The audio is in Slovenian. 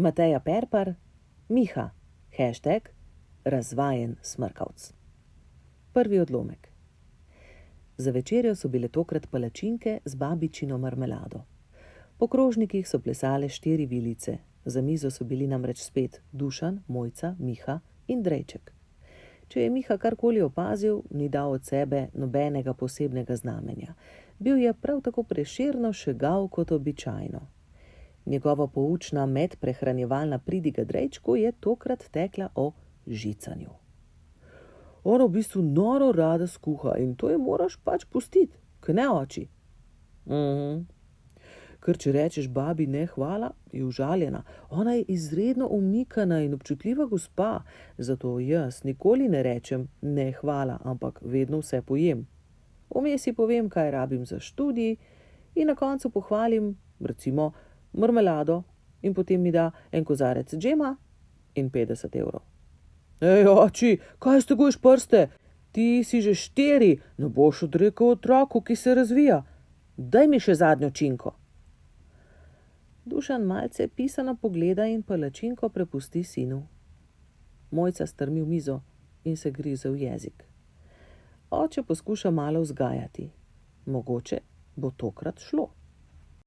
Mateja Perpar, Miha, #razvajen smrkavc. Prvi odlomek. Za večerjo so bile tokrat palačinke z babičino marmelado. Po krožnikih so plesale 4 vilice, za mizo so bili namreč spet Dušan, Mojca, Miha in Drejček. Če je Miha karkoli opazil, ni dal od sebe nobenega posebnega znamenja. Bil je prav tako prešerno šegav kot običajno. Njegova poučna medprehranjevalna pridiga Drejčku je tokrat tekla o žicanju. Ona v bistvu noro rada skuha in to je moraš pač pustiti, ke ne, oči? Ker če rečeš babi ne hvala, je užaljena. Ona je izredno omikana in občutljiva gospa, zato jaz nikoli ne rečem ne hvala, ampak vedno vse pojem. Vmes si povem, kaj rabim za študij in na koncu pohvalim, recimo, marmelado in potem mi da en kozarec džema in 50 evrov. Ej, oči, kaj steguješ prste? Ti si že 4, ne boš odrekel otroku, ki se razvija. Daj mi še zadnjo činko. Dušan malce pisano pogleda in palačinko prepusti sinu. Mojca strmi v mizo in se grize v jezik. Oče poskuša malo vzgajati. Mogoče bo tokrat šlo.